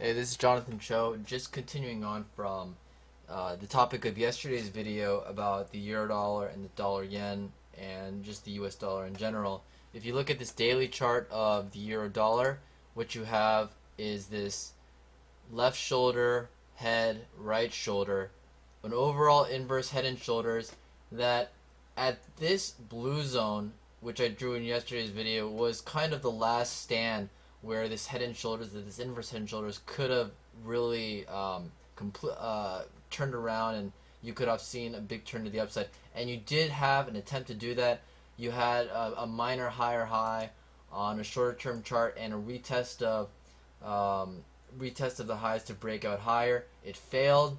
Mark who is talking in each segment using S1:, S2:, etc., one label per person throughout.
S1: Hey, this is Jonathan Cho. Just continuing on from the topic of yesterday's video about the euro dollar and the dollar yen and just the US dollar in general. If you look at this daily chart of the euro dollar, what you have is this left shoulder, head, right shoulder, an overall inverse head and shoulders that at this blue zone, which I drew in yesterday's video, was kind of the last stand where this head and shoulders, this inverse head and shoulders, could have really turned around, and you could have seen a big turn to the upside. And you did have an attempt to do that. You had a minor higher high on a shorter term chart and a retest of the highs to break out higher. It failed,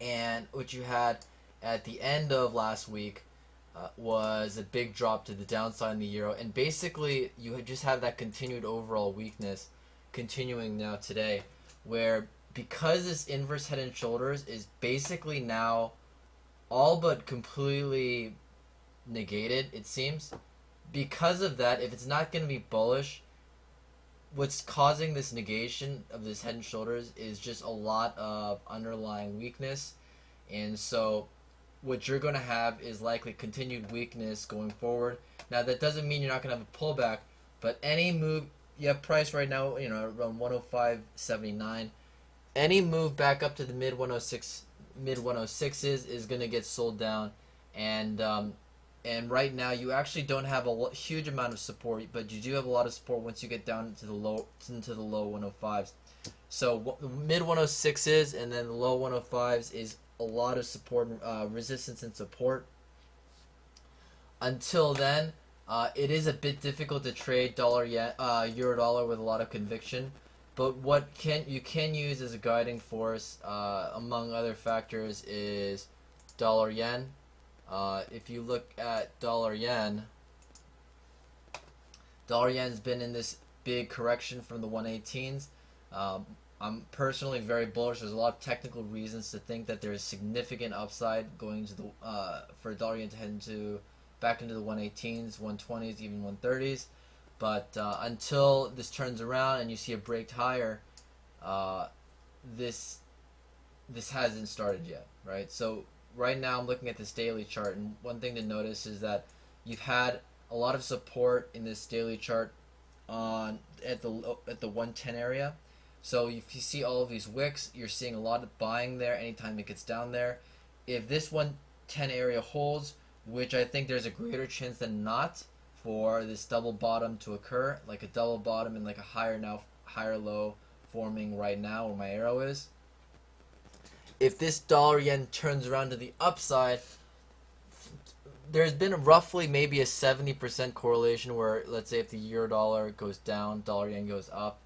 S1: and what you had at the end of last week was a big drop to the downside in the euro, and basically you just have that continued overall weakness continuing now today, where because this inverse head and shoulders is basically now all but completely negated, it seems. Because of that, if it's not going to be bullish, what's causing this negation of this head and shoulders is just a lot of underlying weakness. And so what you're going to have is likely continued weakness going forward. Now, that doesn't mean you're not going to have a pullback, but any move, you have price right now, around 105.79. Any move back up to the mid 106s is going to get sold down, and right now you actually don't have a huge amount of support, but you do have a lot of support once you get down into the low 105s. So mid 106s and then the low 105s is a lot of support, resistance and support. Until then, it is a bit difficult to trade euro dollar with a lot of conviction. But what you can use as a guiding force, among other factors, is dollar yen. If you look at dollar yen's been in this big correction from the 118s. I'm personally very bullish. There's a lot of technical reasons to think that there's significant upside going to the for dollar yen to head back into the 118s, 120s, even 130s. But until this turns around and you see a break higher, this hasn't started yet, right? So right now I'm looking at this daily chart, and one thing to notice is that you've had a lot of support in this daily chart at the 110 area. So if you see all of these wicks, you're seeing a lot of buying there anytime it gets down there. If this 110 area holds, which I think there's a greater chance than not for this double bottom to occur, like a double bottom and like a higher low forming right now where my arrow is. If this dollar yen turns around to the upside, there's been roughly maybe a 70% correlation where, let's say, if the euro dollar goes down, dollar yen goes up.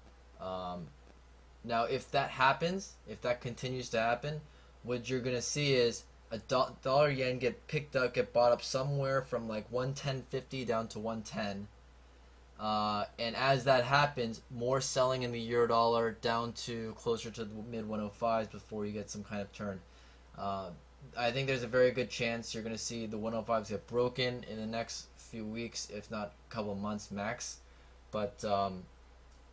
S1: Now, if that happens, if that continues to happen, what you're going to see is a dollar yen get bought up somewhere from like 110.50 down to 110. And as that happens, more selling in the euro dollar down to closer to the mid 105s before you get some kind of turn. I think there's a very good chance you're going to see the 105s get broken in the next few weeks, if not a couple months max. But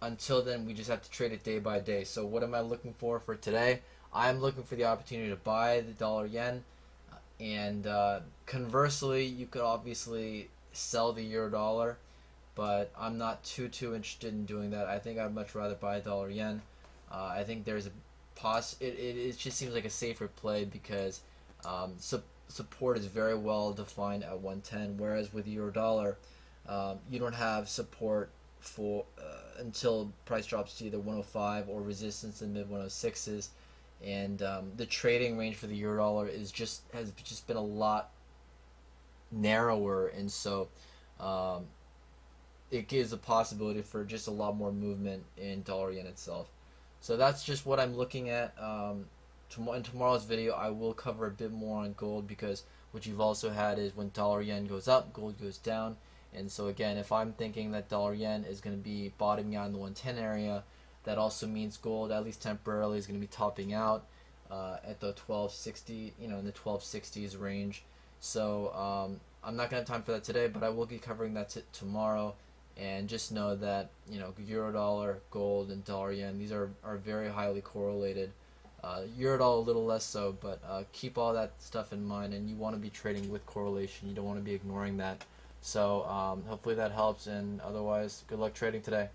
S1: until then, we just have to trade it day by day. So what am I looking for today? I'm looking for the opportunity to buy the dollar yen, and conversely, you could obviously sell the euro dollar, but I'm not too interested in doing that. I think I'd much rather buy dollar yen. I think there's a it just seems like a safer play because support is very well defined at 110, whereas with euro dollar, you don't have support for until price drops to either 105 or resistance in mid 106s, and the trading range for the euro dollar has just been a lot narrower, and so it gives a possibility for just a lot more movement in dollar yen itself. So that's just what I'm looking at. In tomorrow's video, I will cover a bit more on gold, because what you've also had is when dollar yen goes up, gold goes down. And so again, if I'm thinking that dollar yen is going to be bottoming out in the 110 area, that also means gold, at least temporarily, is going to be topping out at the 1260, in the 1260s range. So I'm not going to have time for that today, but I will be covering that tomorrow. And just know that, you know, euro dollar, gold, and dollar yen, these are very highly correlated. Euro dollar a little less so, but keep all that stuff in mind, and you want to be trading with correlation. You don't want to be ignoring that. So hopefully that helps, and otherwise, good luck trading today.